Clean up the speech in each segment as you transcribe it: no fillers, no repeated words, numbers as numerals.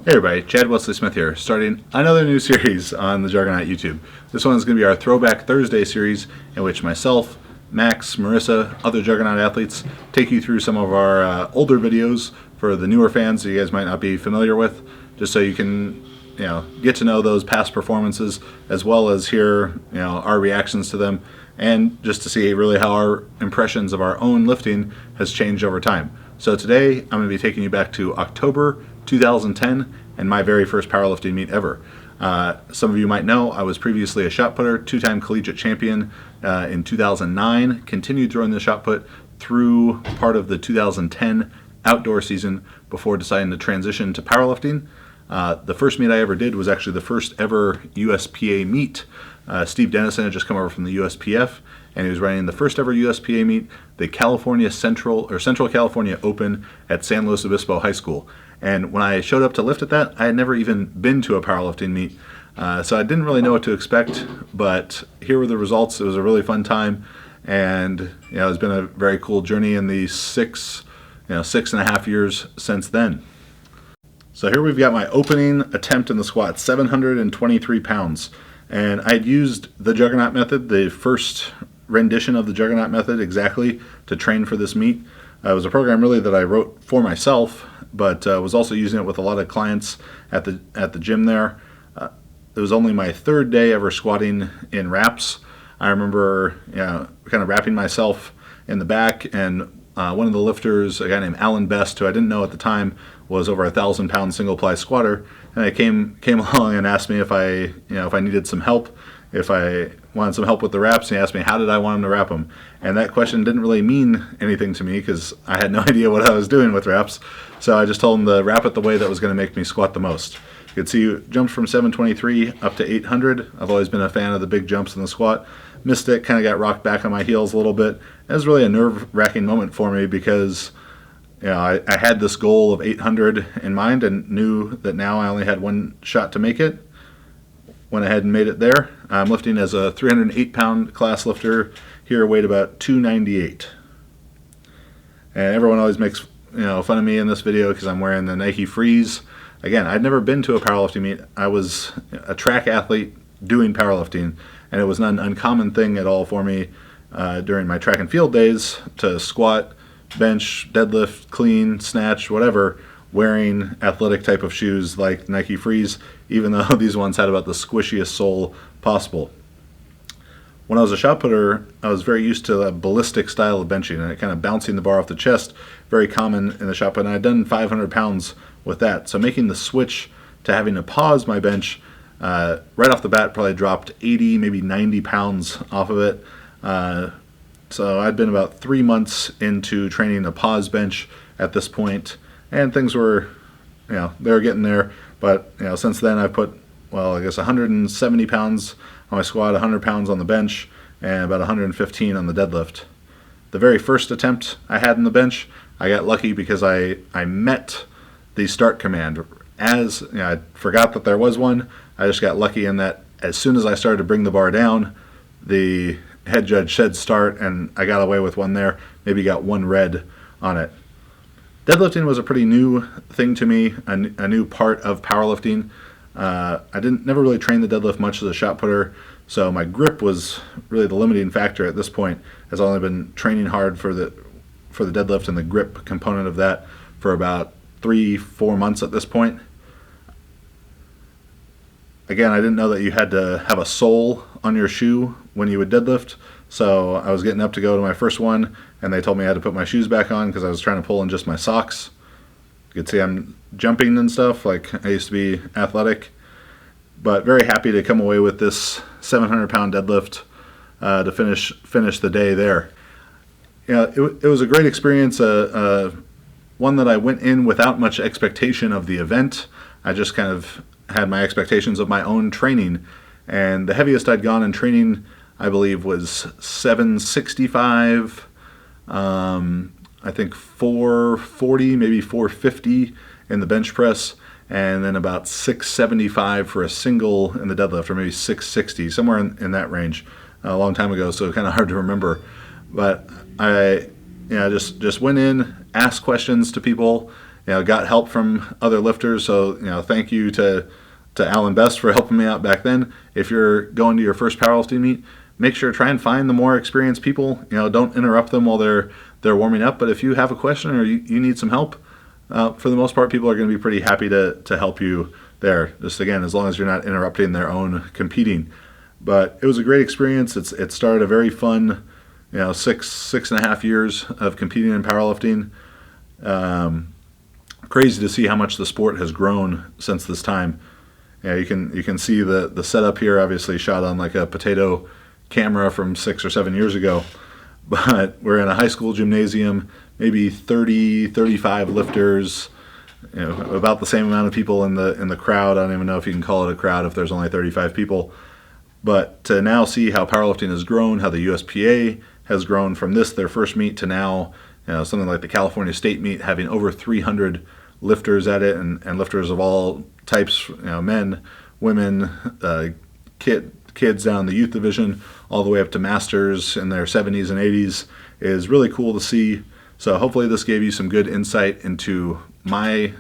Hey everybody, Chad Wesley Smith here, starting another new series on the Juggernaut YouTube. This one is going to be our Throwback Thursday series, in which myself, Max, Marissa, other Juggernaut athletes take you through some of our older videos for the newer fans that you guys might not be familiar with, just so you can get to know those past performances as well as hear our reactions to them, and just to see really how our impressions of our own lifting has changed over time. So today I'm going to be taking you back to October 2010 and my very first powerlifting meet ever. Some of you might know I was previously a shot putter, two-time collegiate champion in 2009, continued throwing the shot put through part of the 2010 outdoor season before deciding to transition to powerlifting. The first meet I ever did was actually the first ever USPA meet. Steve Dennison had just come over from the USPF, and he was running the first ever USPA meet, the Central California Open at San Luis Obispo High School. And when I showed up to lift at that, I had never even been to a powerlifting meet, so I didn't really know what to expect. But here were the results. It was a really fun time, and it's been a very cool journey in the 6.5 years since then. So here we've got my opening attempt in the squat, 723 pounds. And I had used the Juggernaut method, the first rendition of the Juggernaut method exactly, to train for this meet. It was a program really that I wrote for myself, but was also using it with a lot of clients at the gym there. It was only my third day ever squatting in wraps. I remember kind of wrapping myself in the back, and one of the lifters, a guy named Alan Best, who I didn't know at the time, was over a 1,000-pound single-ply squatter, and I came along and asked me if I needed some help, if I wanted some help with the wraps, and he asked me how did I want him to wrap them. And that question didn't really mean anything to me because I had no idea what I was doing with wraps, so I just told him to wrap it the way that was going to make me squat the most. You can see you jumped from 723 up to 800. I've always been a fan of the big jumps in the squat. Missed it, kind of got rocked back on my heels a little bit. It was really a nerve-wracking moment for me because I had this goal of 800 in mind and knew that now I only had one shot to make it. Went ahead and made it there. I'm lifting as a 308-pound class lifter here, weighed about 298. And everyone always makes fun of me in this video because I'm wearing the Nike Freeze. Again, I'd never been to a powerlifting meet. I was a track athlete doing powerlifting, and it was not an uncommon thing at all for me during my track and field days to squat, bench, deadlift, clean, snatch, whatever, wearing athletic type of shoes like Nike Freeze, even though these ones had about the squishiest sole possible. When I was a shot putter, I was very used to the ballistic style of benching, and kind of bouncing the bar off the chest, very common in the shot put, and I'd done 500 pounds with that. So making the switch to having to pause my bench right off the bat probably dropped 80, maybe 90 pounds off of it. So I'd been about 3 months into training a pause bench at this point, and things were, they were getting there. But since then I've put, 170 pounds on my squat, 100 pounds on the bench, and about 115 on the deadlift. The very first attempt I had on the bench, I got lucky because I met the start command. As I forgot that there was one. I just got lucky in that as soon as I started to bring the bar down, the head judge said start, and I got away with one there. Maybe got one red on it. Deadlifting was a pretty new thing to me, a new part of powerlifting. I never really trained the deadlift much as a shot putter, so my grip was really the limiting factor at this point, as I've only been training hard for the deadlift and the grip component of that for about 3-4 months at this point. Again, I didn't know that you had to have a sole on your shoe when you would deadlift, so I was getting up to go to my first one, and they told me I had to put my shoes back on because I was trying to pull in just my socks. You can see I'm jumping and stuff, like I used to be athletic, but very happy to come away with this 700-pound deadlift to finish the day there. It was a great experience, one that I went in without much expectation of the event. I just kind of had my expectations of my own training, and the heaviest I'd gone in training, I believe, was 765, I think 440, maybe 450 in the bench press, and then about 675 for a single in the deadlift, or maybe 660, somewhere in that range, a long time ago, so kind of hard to remember. But I just went in, asked questions to people, got help from other lifters. So, thank you to Alan Best for helping me out back then. If you're going to your first powerlifting meet, make sure to try and find the more experienced people. Don't interrupt them while they're warming up. But if you have a question or you need some help, for the most part, people are going to be pretty happy to help you there. Just again, as long as you're not interrupting their own competing. But it was a great experience. It started a very fun, 6.5 years of competing in powerlifting. Crazy to see how much the sport has grown since this time. You can see the setup here, obviously shot on like a potato camera from 6 or 7 years ago. But we're in a high school gymnasium, maybe 35 lifters, about the same amount of people in the crowd. I don't even know if you can call it a crowd if there's only 35 people. But to now see how powerlifting has grown, how the USPA has grown from their first meet to now, something like the California State meet having over 300 lifters at it, and lifters of all types, men, women, kids down in the youth division, all the way up to masters in their 70s and 80s, is really cool to see. So hopefully this gave you some good insight into my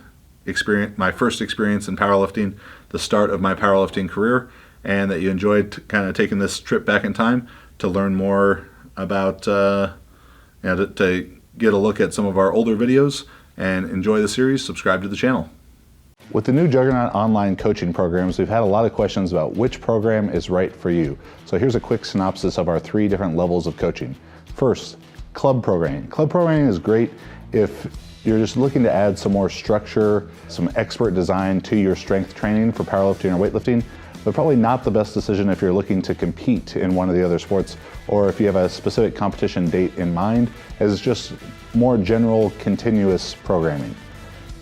experience, my first experience in powerlifting, the start of my powerlifting career, and that you enjoyed kind of taking this trip back in time to learn more about, to get a look at some of our older videos and enjoy the series. Subscribe to the channel. With the new Juggernaut online coaching programs, we've had a lot of questions about which program is right for you. So here's a quick synopsis of our 3 different levels of coaching. First, club programming. Club programming is great if you're just looking to add some more structure, some expert design to your strength training for powerlifting or weightlifting, but probably not the best decision if you're looking to compete in one of the other sports, or if you have a specific competition date in mind, as just more general continuous programming.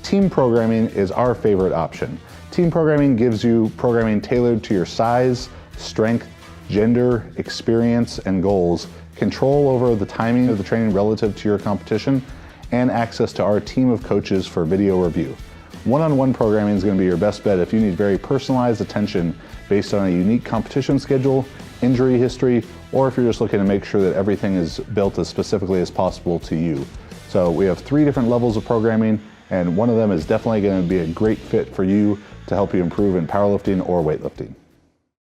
Team programming is our favorite option. Team programming gives you programming tailored to your size, strength, gender, experience, and goals, control over the timing of the training relative to your competition, and access to our team of coaches for video review. One-on-one programming is going to be your best bet if you need very personalized attention based on a unique competition schedule, injury history, or if you're just looking to make sure that everything is built as specifically as possible to you. So we have 3 different levels of programming, and one of them is definitely going to be a great fit for you to help you improve in powerlifting or weightlifting.